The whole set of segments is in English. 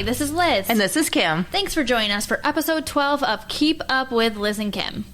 Hi, this is Liz. And this is Kim. Thanks for joining us for episode 12 of Keep Up with Liz and Kim.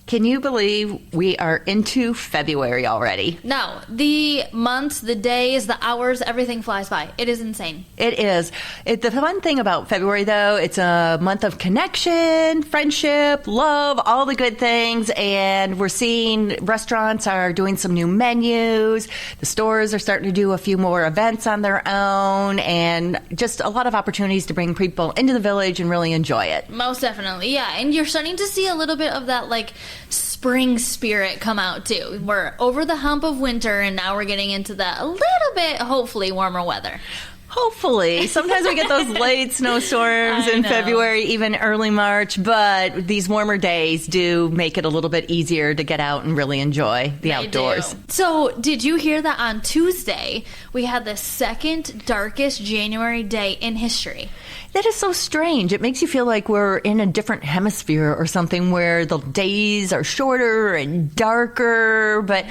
Can you believe we are into February already? No, the months, the days, the hours, everything flies by. It is insane. It is. The fun thing about February, though, it's a month of connection, friendship, love, all the good things. And we're seeing restaurants are doing some new menus. The stores are starting to do a few more events on their own. And just a lot of opportunities to bring people into the village and really enjoy it. Most definitely, yeah. And you're starting to see a little bit of that, like, spring spirit come out too. We're over the hump of winter and now we're getting into that a little bit, hopefully, warmer weather. Hopefully. Sometimes we get those late snowstorms in February, even early March, but these warmer days do make it a little bit easier to get out and really enjoy the outdoors. Do. So, did you hear that on Tuesday we had the second darkest January day in history? That is so strange. It makes you feel like we're in a different hemisphere or something where the days are shorter and darker, but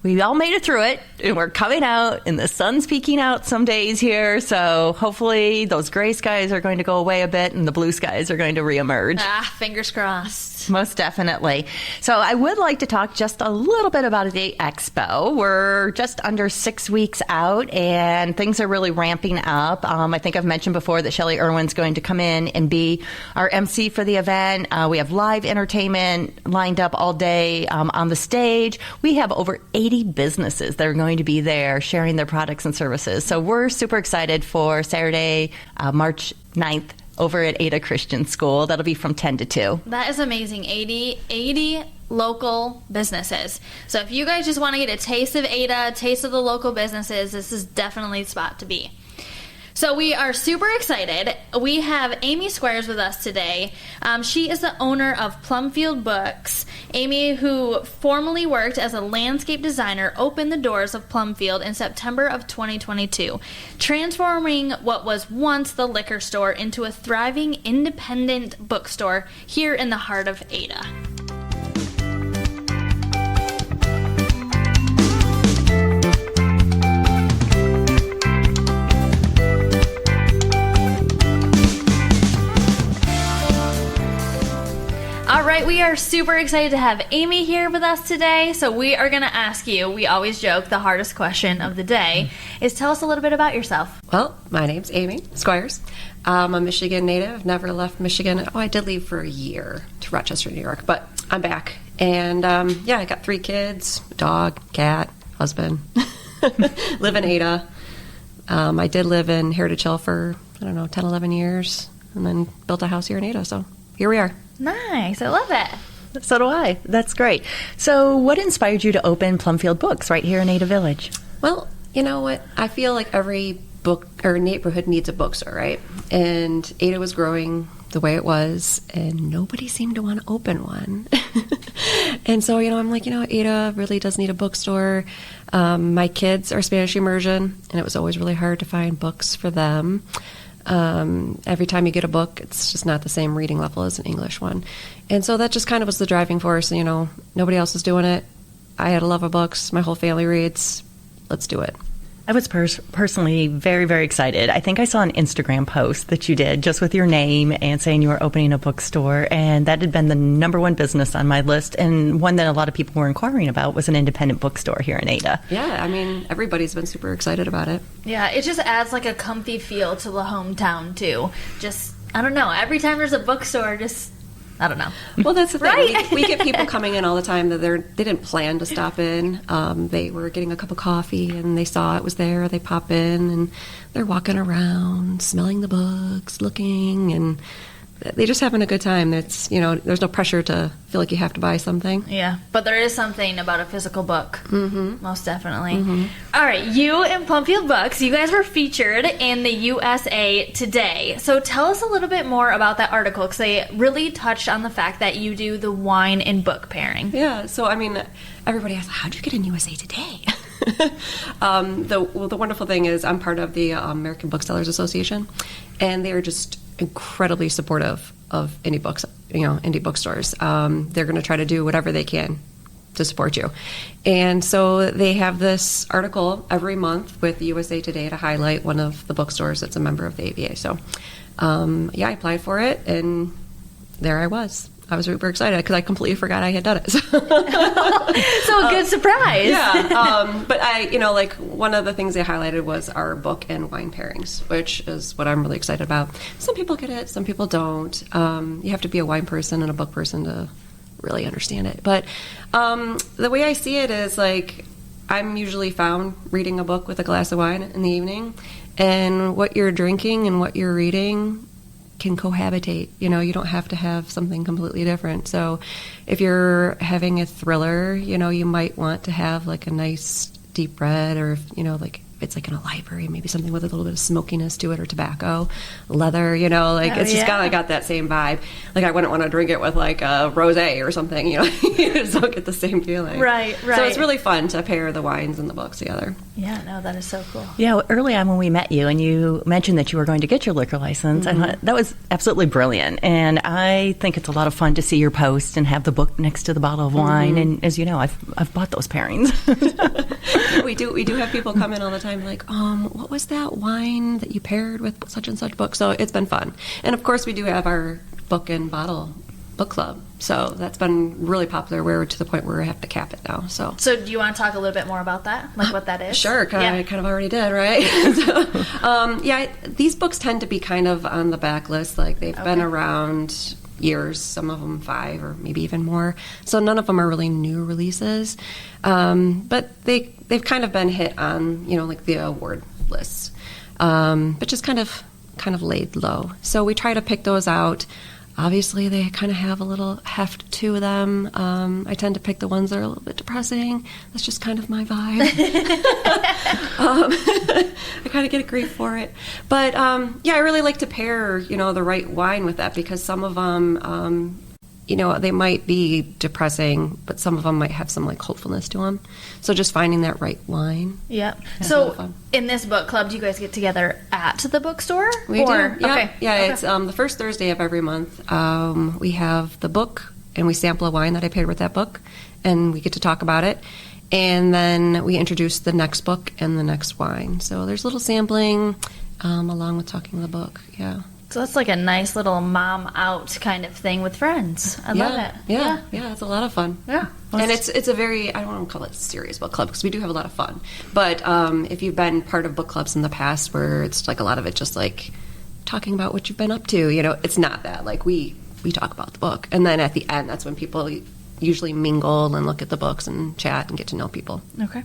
we all made it through it, and we're coming out, and the sun's peeking out some days here, so hopefully those gray skies are going to go away a bit, and the blue skies are going to reemerge. Fingers crossed. Most definitely. So I would like to talk just a little bit about the expo. We're just under 6 weeks out, and things are really ramping up. I think I've mentioned before that Shelley Irwin's going to come in and be our MC for the event. We have live entertainment lined up all day on the stage. We have over 80 businesses that are going to be there sharing their products and services. So we're super excited for Saturday, March 9th, over at Ada Christian School. That'll be from 10 to 2. That is amazing. 80 local businesses. So if you guys just want to get a taste of Ada, a taste of the local businesses, this is definitely the spot to be. So we are super excited. We have Amy Squires with us today. She is the owner of Plumfield Books. Amy, who formerly worked as a landscape designer, opened the doors of Plumfield in September of 2022, transforming what was once the liquor store into a thriving independent bookstore here in the heart of Ada. All right, we are super excited to have Amy here with us today. So we are going to ask you, we always joke, the hardest question of the day is tell us a little bit about yourself. Well, my name's Amy Squires. I'm a Michigan native, never left Michigan. I did leave for a year to Rochester, New York, but I'm back. And I got 3 kids, dog, cat, husband, live in Ada. I did live in Heritage Hill for, 10, 11 years, and then built a house here in Ada, so here we are. Nice. I love it. So do I. That's great. So what inspired you to open Plumfield Books right here in Ada Village? Well, you know what? I feel like every book or neighborhood needs a bookstore, right? And Ada was growing the way it was, and nobody seemed to want to open one. And so, I'm like, Ada really does need a bookstore. My kids are Spanish immersion, and it was always really hard to find books for them. Every time you get a book, it's just not the same reading level as an English one. And so that just kind of was the driving force. Nobody else is doing it. I had a love of books. My whole family reads. Let's do it. I was personally very, very excited. I think I saw an Instagram post that you did just with your name and saying you were opening a bookstore, and that had been the number one business on my list, and one that a lot of people were inquiring about was an independent bookstore here in Ada. Yeah, everybody's been super excited about it. Yeah, it just adds like a comfy feel to the hometown too. Just, I don't know, every time there's a bookstore, I don't know. Well, that's the thing. Right? We get people coming in all the time that they didn't plan to stop in. They were getting a cup of coffee and they saw it was there. They pop in and they're walking around, smelling the books, looking, and they're just having a good time. It's, there's no pressure to feel like you have to buy something. Yeah, but there is something about a physical book. Mm-hmm. Most definitely. Mm-hmm. All right, you and Plumfield Books, you guys were featured in the USA Today. So tell us a little bit more about that article, because they really touched on the fact that you do the wine and book pairing. Yeah, so everybody asks, how'd you get in USA Today? The wonderful thing is I'm part of the American Booksellers Association, and they're just incredibly supportive of indie books, indie bookstores. They're going to try to do whatever they can to support you. And so they have this article every month with USA Today to highlight one of the bookstores that's a member of the ABA. So, I applied for it, and there I was. I was super excited because I completely forgot I had done it. So a good surprise. Yeah. But like one of the things they highlighted was our book and wine pairings, which is what I'm really excited about. Some people get it, some people don't. You have to be a wine person and a book person to really understand it. But the way I see it is like I'm usually found reading a book with a glass of wine in the evening, and what you're drinking and what you're reading can cohabitate. You don't have to have something completely different. So if you're having a thriller, you might want to have like a nice deep red, or like it's like in a library, maybe something with a little bit of smokiness to it, or tobacco, leather, it's just kind of got that same vibe. Like I wouldn't want to drink it with like a rosé or something, you just don't get the same feeling. Right. So it's really fun to pair the wines and the books together. Yeah, no, that is so cool. Yeah, early on when we met you and you mentioned that you were going to get your liquor license, I thought that was absolutely brilliant. And I think it's a lot of fun to see your post and have the book next to the bottle of wine. And as you know, I've bought those pairings. We do have people come in all the time like, what was that wine that you paired with such and such book? So it's been fun. And of course we do have our book and bottle book club. So that's been really popular. We're to the point where we have to cap it now. So do you want to talk a little bit more about that? Like what that is? Sure. I kind of already did, right? These books tend to be kind of on the back list. Like they've been around years, some of them 5 or maybe even more. So none of them are really new releases. But they've kind of been hit on, like the award lists. But just kind of laid low. So we try to pick those out. Obviously, they kind of have a little heft to them. I tend to pick the ones that are a little bit depressing. That's just kind of my vibe. I kind of get a grief for it. But, I really like to pair, the right wine with that, because some of them, they might be depressing, but some of them might have some, like, hopefulness to them. So just finding that right wine. Yeah. So in this book club, do you guys get together at the bookstore? We do. Yeah. Okay. Yeah, it's the first Thursday of every month. We have the book, and we sample a wine that I paired with that book, and we get to talk about it. And then we introduce the next book and the next wine. So there's a little sampling along with talking the book. Yeah. So that's like a nice little mom out kind of thing with friends. I love it. Yeah, it's a lot of fun. Yeah. And it's a very, I don't want to call it serious book club, because we do have a lot of fun. But if you've been part of book clubs in the past where it's like a lot of it just like talking about what you've been up to, it's not that. Like we talk about the book. And then at the end, that's when people usually mingle and look at the books and chat and get to know people. Okay.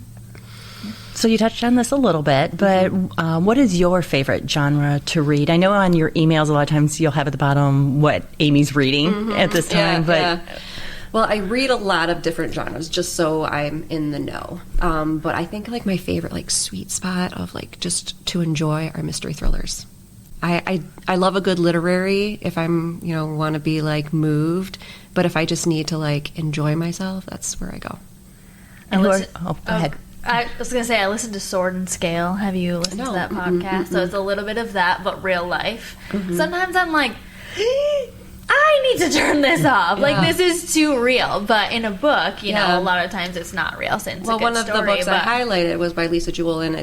So you touched on this a little bit, but what is your favorite genre to read? I know on your emails a lot of times you'll have at the bottom what Amy's reading at this time. Well, I read a lot of different genres just so I'm in the know. But I think like my favorite like sweet spot of like just to enjoy are mystery thrillers. I love a good literary if I'm want to be like moved, but if I just need to like enjoy myself, that's where I go. Go ahead. I was going to say, I listened to Sword and Scale. Have you listened to that podcast? So it's a little bit of that, but real life. Sometimes I'm like, I need to turn this off. Like, this is too real. But in a book, a lot of times it's not real. Since it's a good one of story, the books I highlighted was by Lisa Jewell, and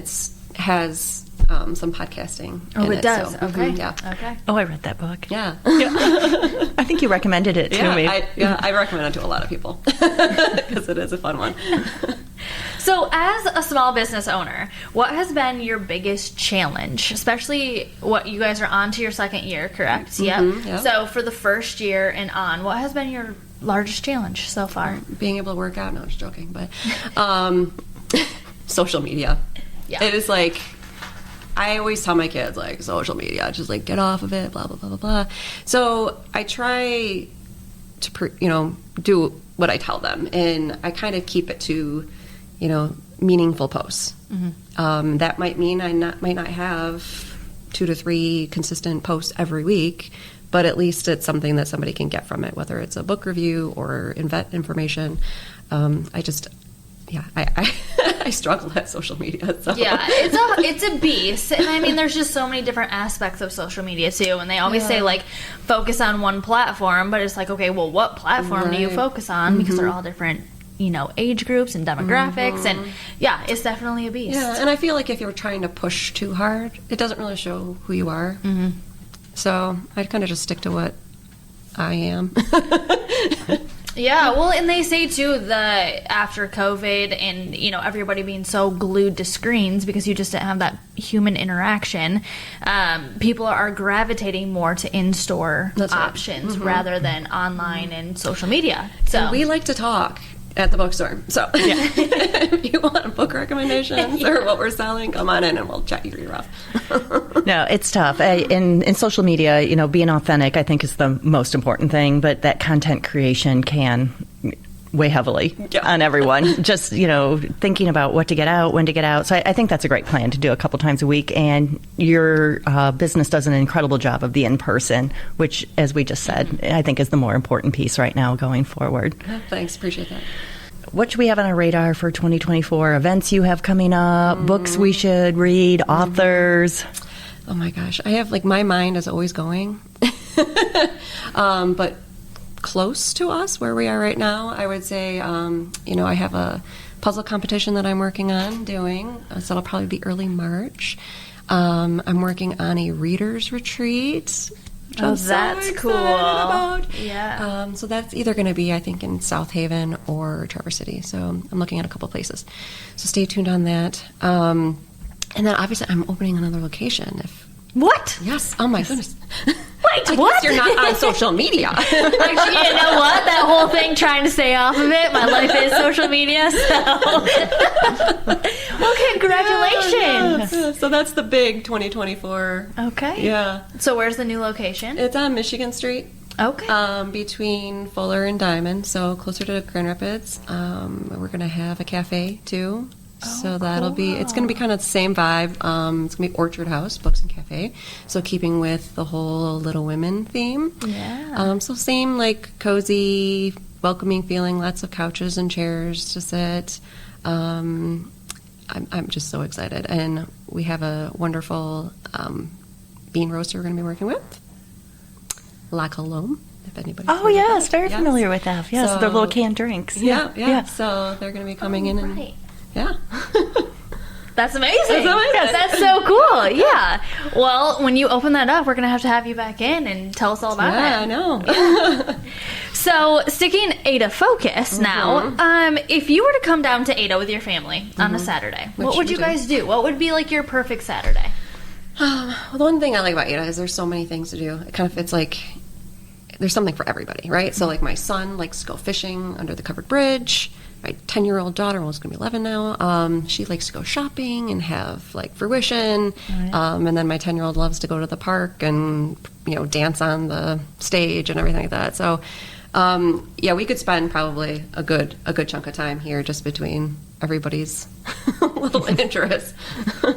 has some podcasting. Oh, in it does. So, okay. Yeah. Okay. Oh, I read that book. Yeah. I think you recommended it to me. I recommend it to a lot of people because it is a fun one. So, as a small business owner, what has been your biggest challenge? Especially what you guys are on to your second year, correct? Yep. So, for the first year and on, what has been your largest challenge so far? Being able to work out. No, I'm just joking. But social media. Yeah. It is like, I always tell my kids, like, social media, just like get off of it, blah, blah, blah, blah, blah. So I try to, do what I tell them. And I kind of keep it to, meaningful posts. That might mean I might not have 2 to 3 consistent posts every week, but at least it's something that somebody can get from it, whether it's a book review or information. I struggle at social media. So. Yeah, it's a beast. And I mean, there's just so many different aspects of social media, too. And they always say, like, focus on one platform. But it's like, okay, well, what platform do you focus on? Because they're all different age groups and demographics. And yeah, it's definitely a beast. Yeah, and I feel like if you're trying to push too hard, it doesn't really show who you are. So I'd kind of just stick to what I am. Yeah, well, and they say too that after COVID and everybody being so glued to screens because you just didn't have that human interaction, people are gravitating more to in-store options rather than online and social media. So and we like to talk at the bookstore. So if you want book recommendations or what we're selling, come on in and we'll chat your ear off. No, it's tough. In social media, being authentic, I think, is the most important thing, but that content creation can weigh heavily on everyone. Just, thinking about what to get out, when to get out. So I think that's a great plan to do a couple times a week. And your business does an incredible job of the in-person, which, as we just said, I think is the more important piece right now going forward. Oh, thanks. Appreciate that. What should we have on our radar for 2024? Events you have coming up, books we should read, authors? Oh my gosh. I have, my mind is always going. But close to us, where we are right now, I would say, I have a puzzle competition that I'm working on doing. So that'll probably be early March. I'm working on a reader's retreat. Oh, that's cool. About. Yeah. So that's either going to be, I think, in South Haven or Traverse City. So I'm looking at a couple places. So stay tuned on that. And then obviously I'm opening another location. What? Yes. Oh my goodness. Wait, what? You're not on social media. Actually, you know what? That whole thing, trying to stay off of it. My life is social media, so. Well, congratulations. Yeah. So that's the big 2024. Okay. Yeah. So where's the new location? It's on Michigan Street. Okay. Between Fuller and Diamond, so closer to Grand Rapids. We're going to have a cafe, too. So that'll be, it's going to be kind of the same vibe. It's going to be Orchard House, Books and Cafe. So keeping with the whole Little Women theme. Yeah. So same, cozy, welcoming feeling, lots of couches and chairs to sit. I'm just so excited. And we have a wonderful bean roaster we're going to be working with. La Colombe. If anybody. Oh, yes. Very familiar with that. Yes, So, they're little canned drinks. Yeah. So they're going to be coming in and. Right. Yeah. That's amazing. That's so cool. Yeah. Well, when you open that up, we're going to have you back in and tell us all about it. Yeah, I know. Yeah. So, sticking Ada focus now, if you were to come down to Ada with your family on a Saturday, what would you guys do? What would be your perfect Saturday? Well, the one thing I like about Ada is there's so many things to do. It kind of, it's there's something for everybody, right? So, my son likes to go fishing under the covered bridge. My 10-year-old daughter, well, it's going to be 11 now, she likes to go shopping and have, fruition. And then my 10-year-old loves to go to the park and, dance on the stage and everything like that. So, we could spend probably a good chunk of time here just between everybody's little interests.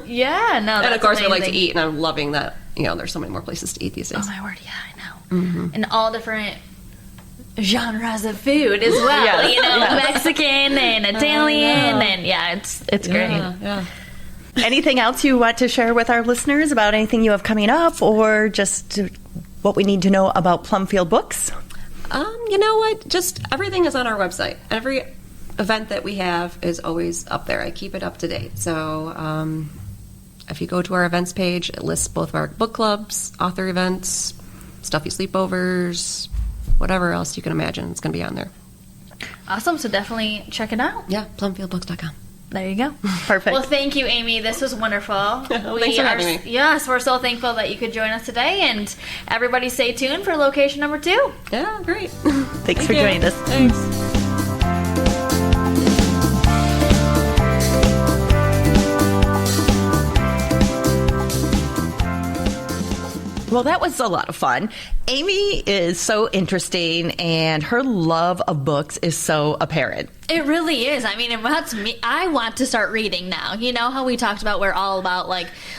Yeah, no, and, of course, amazing. we like to eat, and I'm loving that, there's so many more places to eat these days. Oh, my word, yeah, I know. And all different genres of food as well, Mexican and Italian, and it's great. Yeah. Anything else you want to share with our listeners about anything you have coming up, or just what we need to know about Plumfield Books? You know what? Just everything is on our website. Every event that we have is always up there. I keep it up to date. So if you go to our events page, it lists both of our book clubs, author events, stuffy sleepovers, whatever else you can imagine. It's going to be on there. Awesome. So definitely check it out. Yeah, plumfieldbooks.com. There you go. Perfect. Well, thank you, Amy. This was wonderful. Thanks for having me. Yes, we're so thankful that you could join us today. And everybody stay tuned for location number 2. Yeah, great. Thanks for joining us. Thanks. Well, that was a lot of fun. Amy is so interesting, and her love of books is so apparent. It really is. I mean, it wants me. I want to start reading now. You know how we talked about we're all about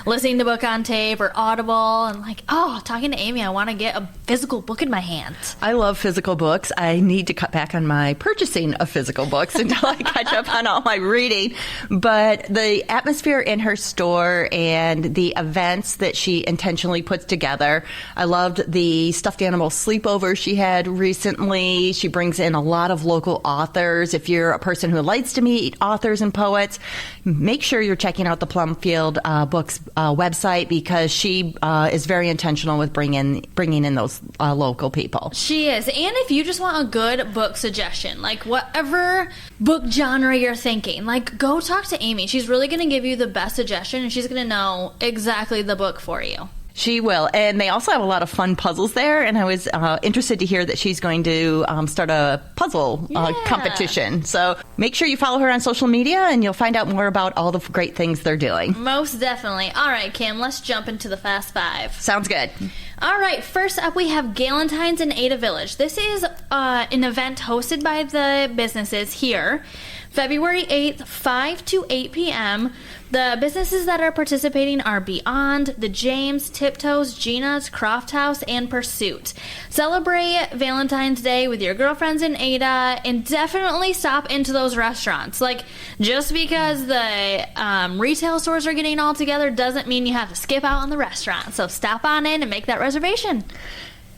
listening to book on tape or Audible, and talking to Amy, I want to get a physical book in my hands. I love physical books. I need to cut back on my purchasing of physical books until I catch up on all my reading. But the atmosphere in her store and the events that she intentionally puts together, I loved the stuffed animal sleepover she had recently. She brings in a lot of local authors. If you're a person who likes to meet authors and poets, make sure you're checking out the Plumfield Books website, because she is very intentional with bringing in those local people. She is. And if you just want a good book suggestion, like whatever book genre you're thinking, like go talk to Amy. She's really going to give you the best suggestion, and she's going to know exactly the book for you. She will. And they also have a lot of fun puzzles there. And I was interested to hear that she's going to start a puzzle competition. So make sure you follow her on social media, and you'll find out more about all the great things they're doing. Most definitely. All right, Kim, let's jump into the Fast Five. Sounds good. All right, first up we have Galentine's in Ada Village. This is an event hosted by the businesses here. February 8th, 5 to 8 p.m. The businesses that are participating are Beyond, The James, Tiptoes, Gina's, Croft House, and Pursuit. Celebrate Valentine's Day with your girlfriends in Ada, and definitely stop into those restaurants. Like, just because the retail stores are getting all together doesn't mean you have to skip out on the restaurant. So stop on in and make that reservation.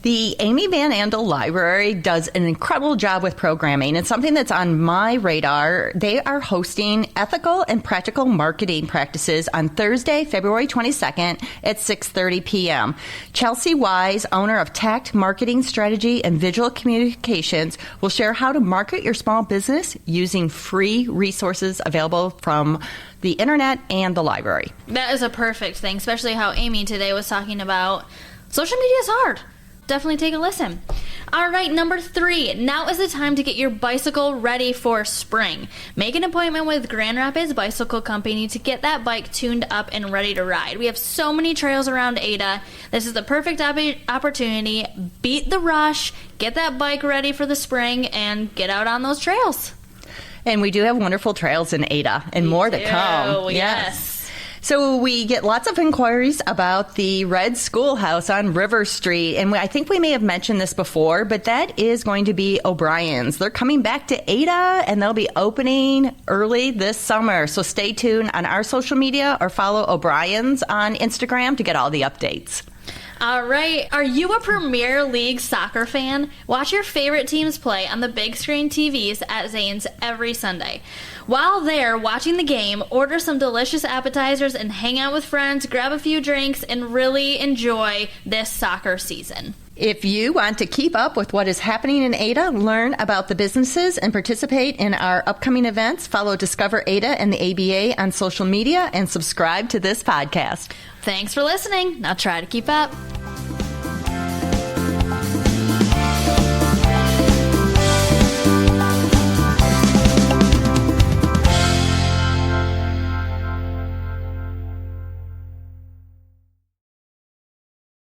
The Amy Van Andel Library does an incredible job with programming, and something that's on my radar, they are hosting ethical and practical marketing practices on Thursday, February 22nd at 6:30 p.m. Chelsea Wise, owner of Tact Marketing Strategy and Visual Communications, will share how to market your small business using free resources available from the internet and the library. That is a perfect thing, especially how Amy today was talking about social media is hard. Definitely take a listen. All right, number 3. Now is the time to get your bicycle ready for spring. Make an appointment with Grand Rapids Bicycle Company to get that bike tuned up and ready to ride. We have so many trails around Ada. This is the perfect opportunity. Beat the rush, get that bike ready for the spring, and get out on those trails. And we do have wonderful trails in Ada, and more to come. Yes. So we get lots of inquiries about the Red Schoolhouse on River Street. And I think we may have mentioned this before, but that is going to be O'Brien's. They're coming back to Ada, and they'll be opening early this summer. So stay tuned on our social media, or follow O'Brien's on Instagram to get all the updates. All right. Are you a Premier League soccer fan? Watch your favorite teams play on the big screen TVs at Zane's every Sunday. While there watching the game, order some delicious appetizers and hang out with friends, grab a few drinks, and really enjoy this soccer season. If you want to keep up with what is happening in Ada, learn about the businesses, and participate in our upcoming events, follow Discover Ada and the ABA on social media, and subscribe to this podcast. Thanks for listening. Now try to keep up.